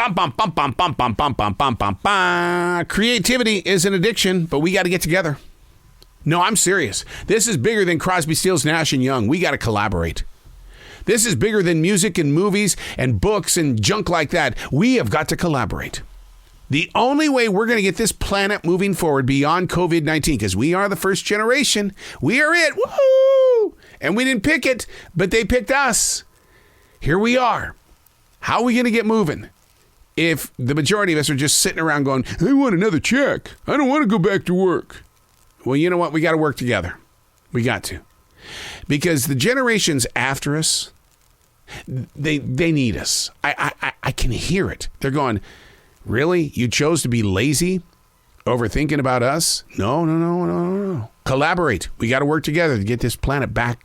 Bum, bum, bum, bum, bum, bum, bum, bum, bum, bum, bum. Creativity is an addiction, but we got to get together. No, I'm serious. This is bigger than Crosby, Stills, Nash & Young. We got to collaborate. This is bigger than music and movies and books and junk like that. We have got to collaborate. The only way we're going to get this planet moving forward beyond COVID-19, because we are the first generation. We are it. Woohoo! And we didn't pick it, but they picked us. Here we are. How are we going to get moving if the majority of us are just sitting around going, I want another check. I don't want to go back to work. Well, you know what? We got to work together. We got to. Because the generations after us, they need us. I can hear it. They're going, really? You chose to be lazy over thinking about us? No. Collaborate. We got to work together to get this planet back.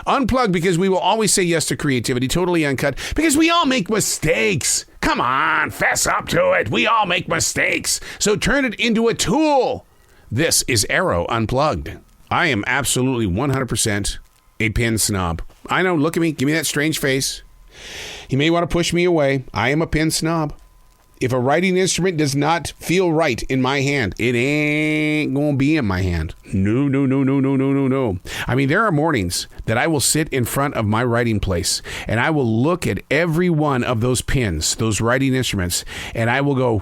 Unplugged, because we will always say yes to creativity, totally uncut, because we all make mistakes. Come on, fess up to it. We all make mistakes. So turn it into a tool. This is Arroe Unplugged. I am absolutely 100% a pin snob. I know, look at me. Give me that strange face. You may want to push me away. I am a pin snob. If a writing instrument does not feel right in my hand, it ain't going to be in my hand. No. I mean, there are mornings that I will sit in front of my writing place and I will look at every one of those pins, those writing instruments, and I will go,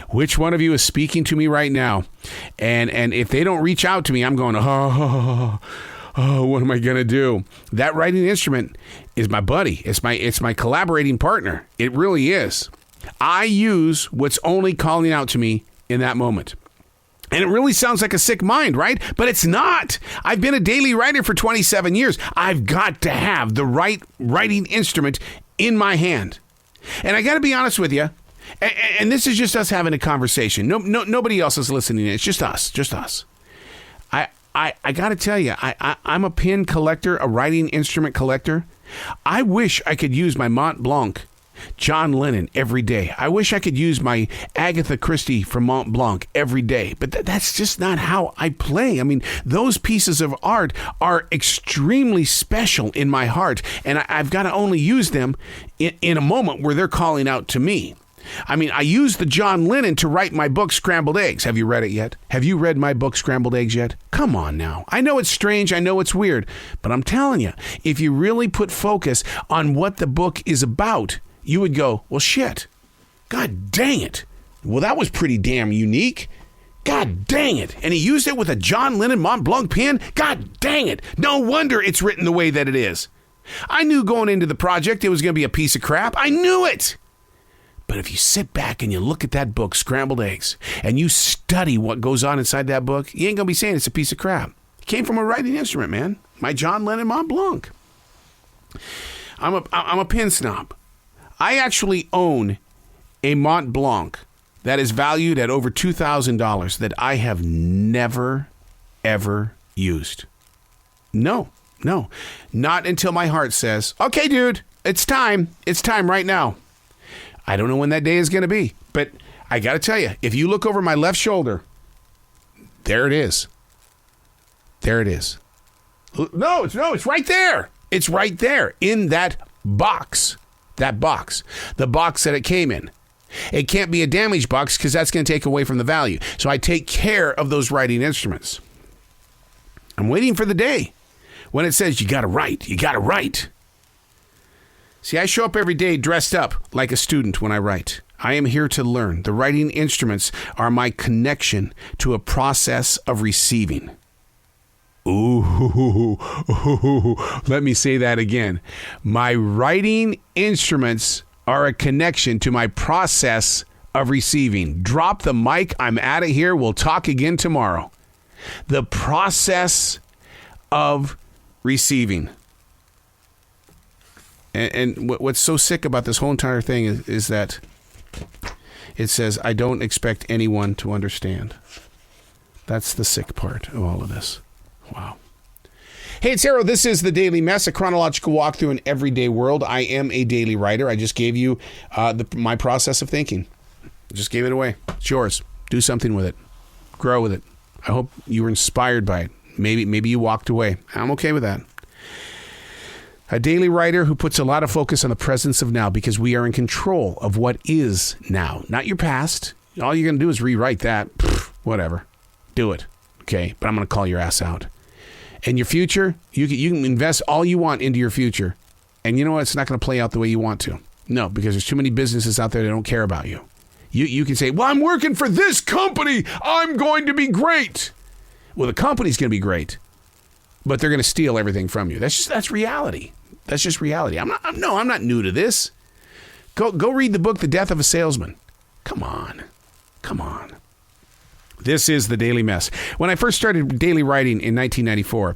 which one of you is speaking to me right now? And if they don't reach out to me, I'm going, oh, what am I going to do? That writing instrument is my buddy. It's my collaborating partner. It really is. I use what's only calling out to me in that moment. And it really sounds like a sick mind, right? But it's not. I've been a daily writer for 27 years. I've got to have the right writing instrument in my hand. And I got to be honest with you. And this is just us having a conversation. Nobody else is listening. It's just us. I got to tell you, I'm a pin collector, a writing instrument collector. I wish I could use my Mont Blanc John Lennon every day. I wish I could use my Agatha Christie from Mont Blanc every day. But that's just not how I play. I mean, those pieces of art are extremely special in my heart. And I've got to only use them in a moment where they're calling out to me. I mean, I used the John Lennon to write my book, Scrambled Eggs. Have you read it yet? Have you read my book, Scrambled Eggs, yet? Come on now. I know it's strange. I know it's weird. But I'm telling you, if you really put focus on what the book is about, you would go, well, shit. God dang it. Well, that was pretty damn unique. God dang it. And he used it with a John Lennon Mont Blanc pen? God dang it. No wonder it's written the way that it is. I knew going into the project it was going to be a piece of crap. I knew it. But if you sit back and you look at that book, Scrambled Eggs, and you study what goes on inside that book, you ain't going to be saying it's a piece of crap. It came from a writing instrument, man. My John Lennon Mont Blanc. I'm a pin snob. I actually own a Mont Blanc that is valued at over $2,000 that I have never, ever used. No. Not until my heart says, okay, dude, it's time. It's time right now. I don't know when that day is going to be, but I got to tell you, if you look over my left shoulder, there it is. There it is. No, it's right there. It's right there in that box. That box. The box that it came in. It can't be a damaged box because that's going to take away from the value. So I take care of those writing instruments. I'm waiting for the day when it says you got to write. You got to write. See, I show up every day dressed up like a student when I write. I am here to learn. The writing instruments are my connection to a process of receiving. Ooh, let me say that again. My writing instruments are a connection to my process of receiving. Drop the mic. I'm out of here. We'll talk again tomorrow. The process of receiving. And what's so sick about this whole entire thing is that it says, I don't expect anyone to understand. That's the sick part of all of this. Wow. Hey, it's Arroe. This is The Daily Mess, a chronological walk through an everyday world. I am a daily writer. I just gave you my process of thinking. I just gave it away. It's yours. Do something with it. Grow with it. I hope you were inspired by it. Maybe you walked away. I'm okay with that. A daily writer who puts a lot of focus on the presence of now, because we are in control of what is now, not your past. All you're going to do is rewrite that. Pfft, whatever. Do it. Okay, but I'm going to call your ass out. And your future, you can invest all you want into your future. And you know what? It's not going to play out the way you want to. No, because there's too many businesses out there that don't care about you. You can say, well, I'm working for this company. I'm going to be great. Well, the company's going to be great, but they're going to steal everything from you. That's reality. That's just reality. I'm not new to this. Go read the book, The Death of a Salesman. Come on. This is the Daily Mess. When I first started daily writing in 1994,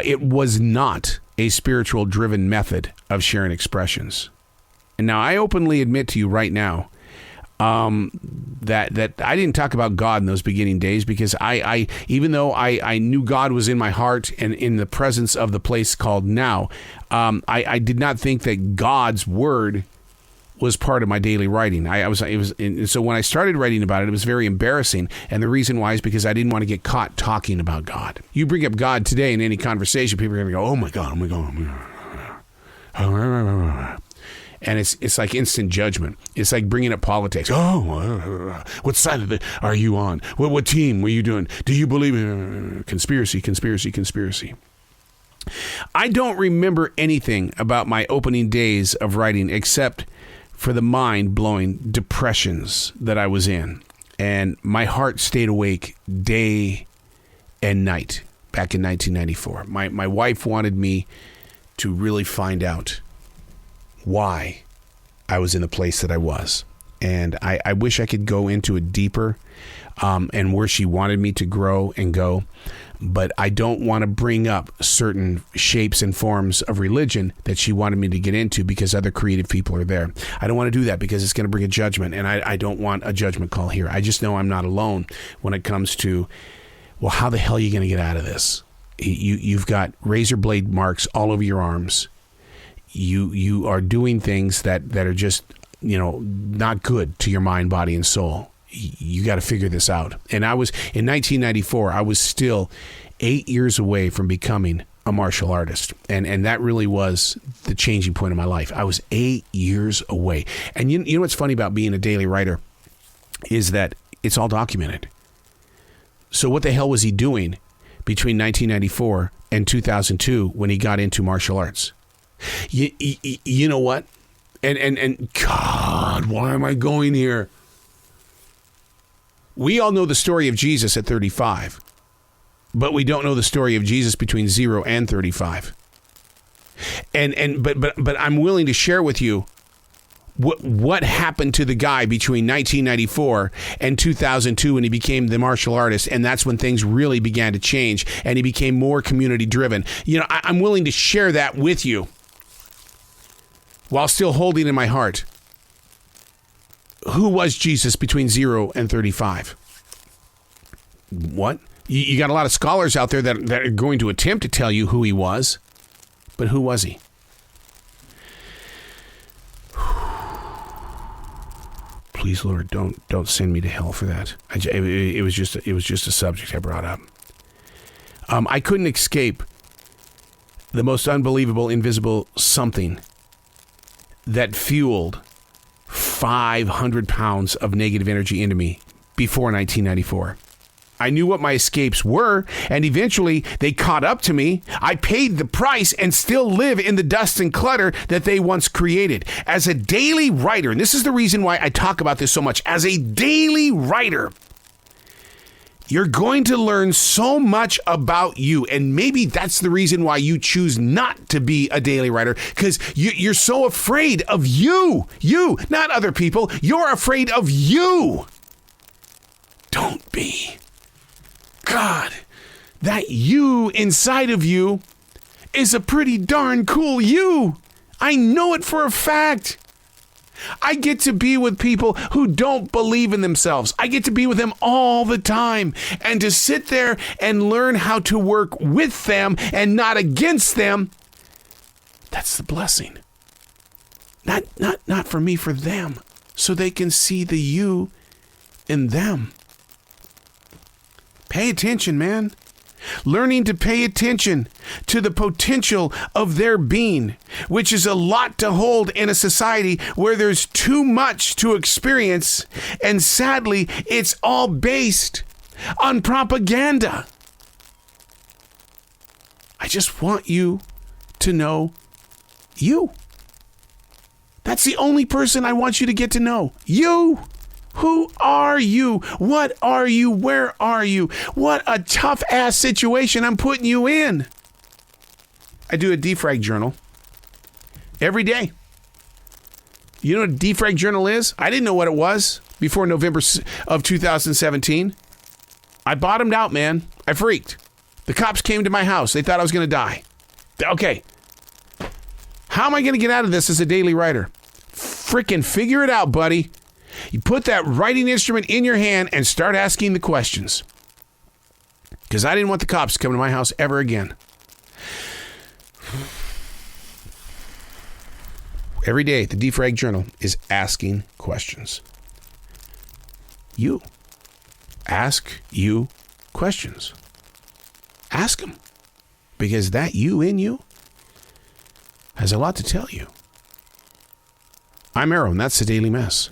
it was not a spiritual driven method of sharing expressions. And now I openly admit to you right now, that I didn't talk about God in those beginning days, because I even though I knew God was in my heart and in the presence of the place called now, I did not think that God's word was part of my daily writing. So when I started writing about it, it was very embarrassing. And the reason why is because I didn't want to get caught talking about God. You bring up God today in any conversation, people are going to go, oh my God. And it's like instant judgment. It's like bringing up politics. Oh, what side are you on? What team were you doing? Do you believe in conspiracy? I don't remember anything about my opening days of writing except for the mind-blowing depressions that I was in. And my heart stayed awake day and night back in 1994. My wife wanted me to really find out why I was in the place that I was. And I wish I could go into it deeper and where she wanted me to grow and go. But I don't want to bring up certain shapes and forms of religion that she wanted me to get into because other creative people are there. I don't want to do that because it's going to bring a judgment. And I don't want a judgment call here. I just know I'm not alone when it comes to, well, how the hell are you going to get out of this? You've got razor blade marks all over your arms. You are doing things that are just, not good to your mind, body, and soul. You got to figure this out. And I was, in 1994, I was still 8 years away from becoming a martial artist. And that really was the changing point of my life. I was 8 years away. And you know what's funny about being a daily writer is that it's all documented. So what the hell was he doing between 1994 and 2002 when he got into martial arts? You know what? And God, why am I going here? We all know the story of Jesus at 35, but we don't know the story of Jesus between 0 and 35. But I'm willing to share with you what happened to the guy between 1994 and 2002 when he became the martial artist, and that's when things really began to change, and he became more community driven. I'm willing to share that with you while still holding in my heart. Who was Jesus between 0 and 35? What? You got a lot of scholars out there that are going to attempt to tell you who he was, but who was he? Please, Lord, don't send me to hell for that. It was just a subject I brought up. I couldn't escape the most unbelievable, invisible something that fueled 500 pounds of negative energy into me before 1994. I knew what my escapes were, and eventually they caught up to me. I paid the price and still live in the dust and clutter that they once created. As a daily writer, and this is the reason why I talk about this so much, as a daily writer, you're going to learn so much about you, and maybe that's the reason why you choose not to be a daily writer, because you're so afraid of you, not other people. You're afraid of you. Don't be. God, that you inside of you is a pretty darn cool you. I know it for a fact. I get to be with people who don't believe in themselves. I get to be with them all the time, and to sit there and learn how to work with them and not against them. That's the blessing. Not for me, for them, so they can see the you in them. Pay attention, man. learning to pay attention to the potential of their being, which is a lot to hold in a society where there's too much to experience, and sadly, it's all based on propaganda. I just want you to know you. That's the only person I want you to get to know. You. Who are you? What are you? Where are you? What a tough ass situation I'm putting you in. I do a defrag journal every day. You know what a defrag journal is? I didn't know what it was before November of 2017. I bottomed out, man. I freaked. The cops came to my house. They thought I was going to die. Okay. How am I going to get out of this as a daily writer? Freaking figure it out, buddy. You put that writing instrument in your hand and start asking the questions. Because I didn't want the cops to come to my house ever again. Every day, the Defrag Journal is asking questions. You. Ask you questions. Ask them. Because that you in you has a lot to tell you. I'm Arroe, and that's the Daily Mess.